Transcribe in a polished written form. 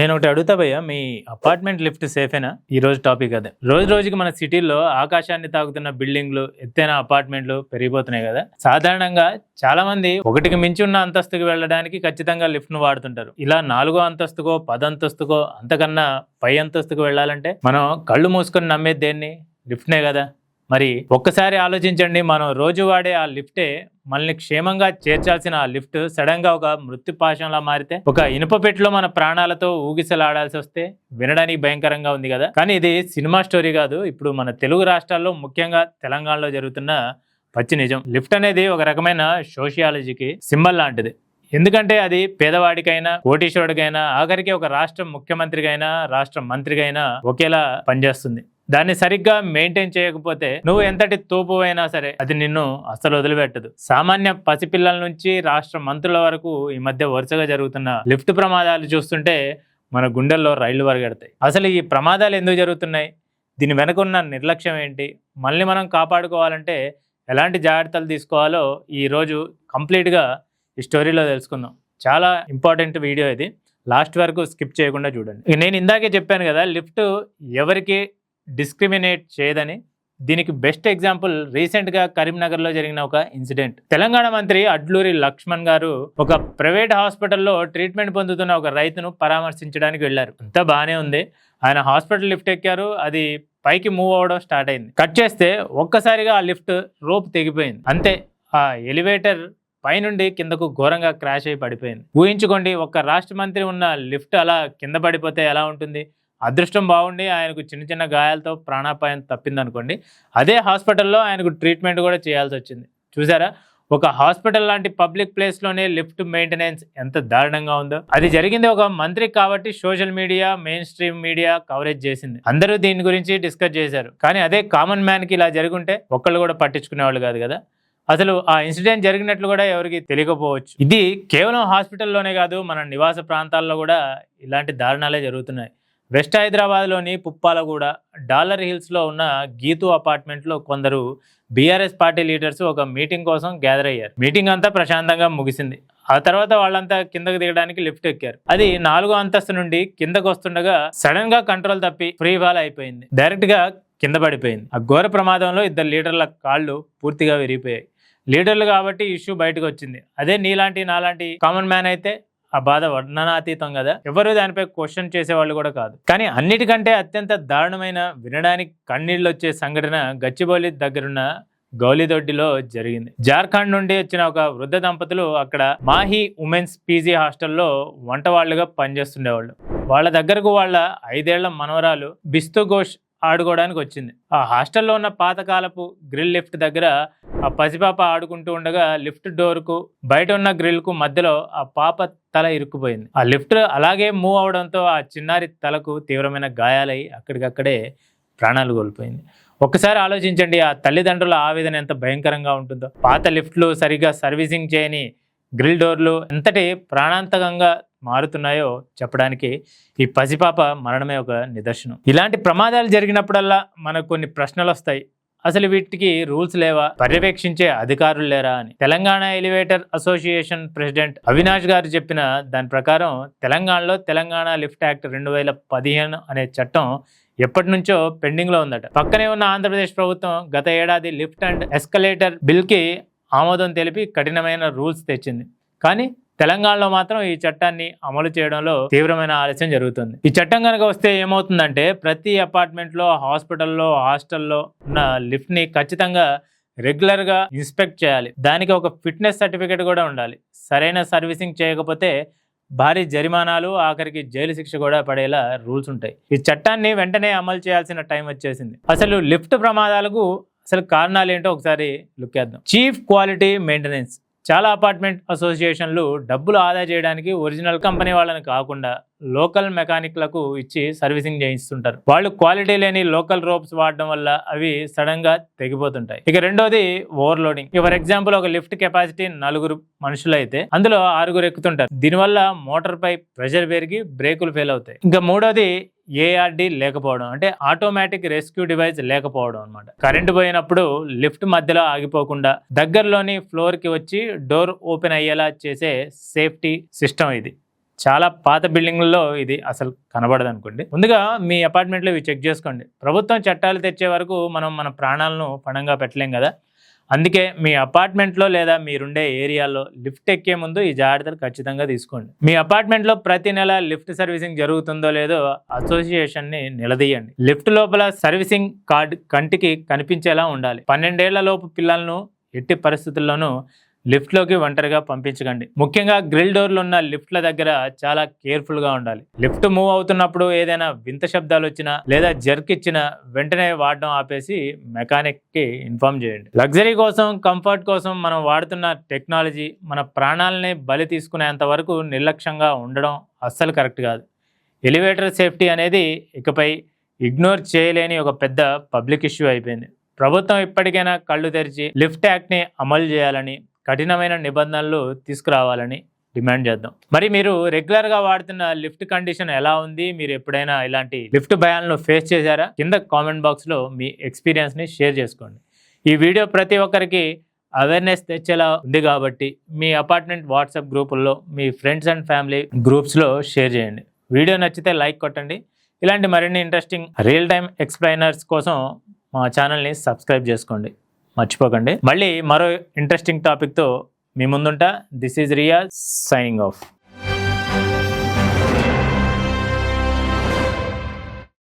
నేను ఒకటి అడుగుతా భయ్య, మీ అపార్ట్మెంట్ లిఫ్ట్ సేఫేనా? ఈ రోజు టాపిక్ అదే. రోజు రోజుకి మన సిటీల్లో ఆకాశాన్ని తాకుతున్న బిల్డింగ్లు, ఎత్తైన అపార్ట్మెంట్లు పెరిగిపోతున్నాయి కదా. సాధారణంగా చాలా మంది ఒకటికి మించి ఉన్న అంతస్తుకు వెళ్ళడానికి ఖచ్చితంగా లిఫ్ట్ ను వాడుతుంటారు. ఇలా 4వ అంతస్తుకో 10 అంతస్తుకో అంతకన్నా పై అంతస్తుకు వెళ్ళాలంటే మనం కళ్ళు మూసుకొని నమ్మేది దేన్ని? లిఫ్ట్నే కదా. మరి ఒక్కసారి ఆలోచించండి, మనం రోజు వాడే ఆ లిఫ్టే మనల్ని క్షేమంగా చేర్చాల్సిన ఆ లిఫ్ట్ సడన్ గా ఒక మృత్యు పాశంలా మారితే, ఒక ఇనుప పెట్టెలో మన ప్రాణాలతో ఊగిసలాడాల్సి వస్తే వినడానికి భయంకరంగా ఉంది కదా. కానీ ఇది సినిమా స్టోరీ కాదు, ఇప్పుడు మన తెలుగు రాష్ట్రాల్లో ముఖ్యంగా తెలంగాణలో జరుగుతున్న పచ్చి నిజం. లిఫ్ట్ అనేది ఒక రకమైన సోషియాలజీకి సింబల్ లాంటిది. ఎందుకంటే అది పేదవాడికైనా, కోటీశ్వరుడికైనా, ఆఖరికి ఒక రాష్ట్ర ముఖ్యమంత్రికైనా, రాష్ట్ర మంత్రికైనా ఒకేలా పనిచేస్తుంది. దాన్ని సరిగ్గా మెయింటైన్ చేయకపోతే నువ్వు ఎంతటి తోపు అయినా సరే అది నిన్ను అస్సలు వదిలిపెట్టదు. సామాన్య పసిపిల్లల నుంచి రాష్ట్ర మంత్రుల వరకు ఈ మధ్య వరుసగా జరుగుతున్న లిఫ్ట్ ప్రమాదాలు చూస్తుంటే మన గుండెల్లో రైళ్లు పరిగెడతాయి. అసలు ఈ ప్రమాదాలు ఎందుకు జరుగుతున్నాయి? దీని వెనుకున్న నిర్లక్ష్యం ఏంటి? మనల్ని మనం కాపాడుకోవాలంటే ఎలాంటి జాగ్రత్తలు తీసుకోవాలో ఈరోజు కంప్లీట్గా ఈ స్టోరీలో తెలుసుకుందాం. చాలా ఇంపార్టెంట్ వీడియో ఇది, లాస్ట్ వరకు స్కిప్ చేయకుండా చూడండి. నేను ఇందాకే చెప్పాను కదా, లిఫ్ట్ ఎవరికి డిస్క్రిమినేట్ చేయదని. దీనికి బెస్ట్ ఎగ్జాంపుల్ రీసెంట్గా కరీంనగర్లో జరిగిన ఒక ఇన్సిడెంట్. తెలంగాణ మంత్రి అడ్లూరి లక్ష్మణ్ గారు ఒక ప్రైవేట్ హాస్పిటల్లో ట్రీట్మెంట్ పొందుతున్న ఒక రైతును పరామర్శించడానికి వెళ్ళారు. అంతా బాగానే ఉంది. ఆయన హాస్పిటల్ లిఫ్ట్ ఎక్కారు, అది పైకి మూవ్ అవ్వడం స్టార్ట్ అయింది. కట్ చేస్తే ఒక్కసారిగా ఆ లిఫ్ట్ రోప్ తెగిపోయింది. అంతే, ఆ ఎలివేటర్ పైనుండి కిందకు ఘోరంగా క్రాష్ అయి పడిపోయింది. ఊహించుకోండి, ఒక రాష్ట్ర మంత్రి ఉన్న లిఫ్ట్ అలా కింద పడిపోతే ఎలా ఉంటుంది? అదృష్టం బాగుండి ఆయనకు చిన్న చిన్న గాయాలతో ప్రాణాపాయం తప్పిందనుకోండి, అదే హాస్పిటల్లో ఆయనకు ట్రీట్మెంట్ కూడా చేయాల్సి వచ్చింది. చూసారా, ఒక హాస్పిటల్ లాంటి పబ్లిక్ ప్లేస్లోనే లిఫ్ట్ మెయింటెనెన్స్ ఎంత దారుణంగా ఉందో. అది జరిగింది ఒక మంత్రికి కాబట్టి social media, main stream media coverage చేసింది. అందరూ దీని గురించి డిస్కస్ చేశారు. కానీ అదే కామన్ మ్యాన్కి ఇలా జరుగుంటే ఒక్కళ్ళు కూడా పట్టించుకునేవాళ్ళు కాదు కదా. అసలు ఆ ఇన్సిడెంట్ జరిగినట్లు కూడా ఎవరికి తెలియకపోవచ్చు. ఇది కేవలం హాస్పిటల్లోనే కాదు, మన నివాస ప్రాంతాల్లో కూడా ఇలాంటి దారుణాలే జరుగుతున్నాయి. వెస్ట్ హైదరాబాద్లోని పుప్పాలగూడ, డాలర్ హిల్స్లో ఉన్న గీతు అపార్ట్మెంట్లో కొందరు బీఆర్ఎస్ పార్టీ లీడర్స్ ఒక మీటింగ్ కోసం గ్యాదర్ అయ్యారు. మీటింగ్ అంతా ప్రశాంతంగా ముగిసింది. ఆ తర్వాత వాళ్ళంతా కిందకు దిగడానికి లిఫ్ట్ ఎక్కారు. అది 4వ అంతస్తు నుండి కిందకు వస్తుండగా సడన్ గా కంట్రోల్ తప్పి ఫ్రీ ఫాల్ అయిపోయింది. డైరెక్ట్ గా కింద పడిపోయింది. ఆ ఘోర ప్రమాదంలో 2 లీడర్ల కాళ్ళు పూర్తిగా విరిగిపోయాయి. లీడర్లు కాబట్టి ఇష్యూ బయటకు వచ్చింది. అదే నీలాంటి నాలాంటి కామన్ మ్యాన్ అయితే ఆ బాధ వర్ణనాతీతం కదా. ఎవరు దానిపై క్వశ్చన్ చేసేవాళ్ళు కూడా కాదు. కానీ అన్నిటికంటే అత్యంత దారుణమైన, వినడానికి కన్నీళ్ళు వచ్చే సంఘటన గచ్చిబౌలి దగ్గరున్న గౌలిదొడ్డిలో జరిగింది. జార్ఖండ్ నుండి వచ్చిన ఒక వృద్ధ దంపతులు అక్కడ మాహి ఉమెన్స్ పీజీ హాస్టల్లో వంటవాళ్లుగా పనిచేస్తుండేవాళ్ళు. వాళ్ళ దగ్గరకు వాళ్ళ 5 ఏళ్ల మనవరాలు బిస్తు ఘోష్ ఆడుకోవడానికి వచ్చింది. ఆ హాస్టల్లో ఉన్న పాతకాలపు గ్రిల్ లిఫ్ట్ దగ్గర ఆ పసిపాప ఆడుకుంటూ ఉండగా లిఫ్ట్ డోర్కు బయట ఉన్న గ్రిల్కు మధ్యలో ఆ పాప తల ఇరుక్కుపోయింది. ఆ లిఫ్ట్ అలాగే మూవ్ అవడంతో ఆ చిన్నారి తలకు తీవ్రమైన గాయాలై అక్కడికక్కడే ప్రాణాలు కోల్పోయింది. ఒక్కసారి ఆలోచించండి, ఆ తల్లిదండ్రుల ఆవేదన ఎంత భయంకరంగా ఉంటుందో. పాత లిఫ్ట్లు, సరిగ్గా సర్వీసింగ్ చేయని గ్రిల్ డోర్లు ఎంతటి ప్రాణాంతకంగా మారుతున్నాయో చెప్పడానికి ఈ పసిపాప మరణమే ఒక నిదర్శనం. ఇలాంటి ప్రమాదాలు జరిగినప్పుడల్లా మనకు కొన్ని ప్రశ్నలు వస్తాయి. అసలు వీటికి రూల్స్ లేవా? పర్యవేక్షించే అధికారులు లేరా అని. Telangana elevator association president Avinash గారు చెప్పిన దాని ప్రకారం తెలంగాణలో తెలంగాణ లిఫ్ట్ యాక్ట్ 2015 అనే చట్టం ఎప్పటి నుంచో పెండింగ్ లో ఉందట. పక్కనే ఉన్న ఆంధ్రప్రదేశ్ ప్రభుత్వం గత ఏడాది లిఫ్ట్ అండ్ ఎస్కలేటర్ బిల్ కి ఆమోదం తెలిపి కఠినమైన రూల్స్ తెచ్చింది. కానీ తెలంగాణలో మాత్రం ఈ చట్టాన్ని అమలు చేయడంలో తీవ్రమైన ఆలస్యం జరుగుతుంది. ఈ చట్టం కనుక వస్తే ఏమవుతుందంటే, ప్రతి అపార్ట్మెంట్లో, హాస్పిటల్లో, హాస్టల్లో ఉన్న లిఫ్ట్ ని ఖచ్చితంగా రెగ్యులర్ గా ఇన్స్పెక్ట్ చేయాలి. దానికి ఒక ఫిట్నెస్ సర్టిఫికేట్ కూడా ఉండాలి. సరైన సర్వీసింగ్ చేయకపోతే భారీ జరిమానాలు, ఆఖరికి జైలు శిక్ష కూడా పడేలా రూల్స్ ఉంటాయి. ఈ చట్టాన్ని వెంటనే అమలు చేయాల్సిన టైం వచ్చేసింది. అసలు లిఫ్ట్ ప్రమాదాలకు అసలు కారణాలు ఏంటో ఒకసారి లుక్ చేద్దాం. Chief quality maintenance. చాలా అపార్ట్మెంట్ అసోసియేషన్లు డబ్బులు ఆదా చేయడానికి ఒరిజినల్ కంపెనీ వాళ్ళని కాకుండా లోకల్ మెకానిక్లకు ఇచ్చి సర్వీసింగ్ చేయిస్తుంటారు. వాళ్ళు క్వాలిటీ లేని లోకల్ రోప్స్ వాడడం వల్ల అవి సడన్ గా తెగిపోతుంటాయి. ఇక రెండోది ఓవర్లోడింగ్. ఫర్ ఎగ్జాంపుల్, ఒక లిఫ్ట్ కెపాసిటీ 4 మనుషులు అయితే అందులో 6 ఎక్కుతుంటారు. దీనివల్ల మోటార్ పై ప్రెషర్ పెరిగి బ్రేకులు ఫెయిల్ అవుతాయి. ఇంకా మూడోది ఏఆర్డి లేకపోవడం, అంటే ఆటోమేటిక్ రెస్క్యూ డివైస్ లేకపోవడం అనమాట. కరెంటు పోయినప్పుడు లిఫ్ట్ మధ్యలో ఆగిపోకుండా దగ్గరలోని ఫ్లోర్ కి వచ్చి డోర్ ఓపెన్ అయ్యేలా చేసే సేఫ్టీ సిస్టమ్ ఇది. చాలా పాత బిల్డింగ్లలో ఇది అసలు కనబడదు అనుకోండి. ముందుగా మీ అపార్ట్మెంట్లో ఇవి చెక్ చేసుకోండి. ప్రభుత్వం చట్టాలు తెచ్చే వరకు మనం మన ప్రాణాలను పణంగా పెట్టలేం కదా. అందుకే మీ అపార్ట్మెంట్లో లేదా మీరుండే ఏరియాలో లిఫ్ట్ ఎక్కే ముందు ఈ జాగ్రత్తలు ఖచ్చితంగా తీసుకోండి. మీ అపార్ట్మెంట్లో ప్రతి నెల లిఫ్ట్ సర్వీసింగ్ జరుగుతుందో లేదో అసోసియేషన్ని నిలదీయండి. లిఫ్ట్ లోపల సర్వీసింగ్ కార్డు కంటికి కనిపించేలా ఉండాలి. 12 ఏళ్ల లోపు పిల్లలను ఎట్టి పరిస్థితుల్లోనూ లిఫ్ట్లోకి ఒంటరిగా పంపించకండి. ముఖ్యంగా గ్రిల్ డోర్లు ఉన్న లిఫ్ట్ల దగ్గర చాలా కేర్ఫుల్గా ఉండాలి. లిఫ్ట్ మూవ్ అవుతున్నప్పుడు ఏదైనా వింత శబ్దాలు వచ్చినా లేదా జర్క్ ఇచ్చినా వెంటనే వాడడం ఆపేసి మెకానిక్కి ఇన్ఫార్మ్ చేయండి. లగ్జరీ కోసం, కంఫర్ట్ కోసం మనం వాడుతున్న టెక్నాలజీ మన ప్రాణాలని బలి తీసుకునేంత వరకు నిర్లక్ష్యంగా ఉండడం అస్సలు కరెక్ట్ కాదు. ఎలివేటర్ సేఫ్టీ అనేది ఇకపై ఇగ్నోర్ చేయలేని ఒక పెద్ద పబ్లిక్ ఇష్యూ అయిపోయింది. ప్రభుత్వం ఇప్పటికైనా కళ్ళు తెరిచి లిఫ్ట్ యాక్ట్ని అమలు చేయాలని, కఠినమైన నిబంధనలు తీసుకురావాలని డిమాండ్ చేద్దాం. మరి మీరు రెగ్యులర్గా వాడుతున్న లిఫ్ట్ కండిషన్ ఎలా ఉంది? మీరు ఎప్పుడైనా ఇలాంటి లిఫ్ట్ భయాలను ఫేస్ చేశారా? కింద కామెంట్ బాక్స్లో మీ ఎక్స్పీరియన్స్ని షేర్ చేసుకోండి. ఈ వీడియో ప్రతి ఒక్కరికి అవేర్నెస్ తెచ్చేలా ఉంది కాబట్టి మీ అపార్ట్మెంట్ వాట్సాప్ గ్రూపుల్లో, మీ ఫ్రెండ్స్ అండ్ ఫ్యామిలీ గ్రూప్స్లో షేర్ చేయండి. వీడియో నచ్చితే లైక్ కొట్టండి. ఇలాంటి మరిన్ని ఇంట్రెస్టింగ్ రియల్ టైమ్ ఎక్స్ప్లెయినర్స్ కోసం మా ఛానల్ని సబ్స్క్రైబ్ చేసుకోండి, మర్చిపోకండి. మళ్ళీ మరో ఇంట్రెస్టింగ్ టాపిక్తో మీ ముందుంటా. This is Riaz signing of.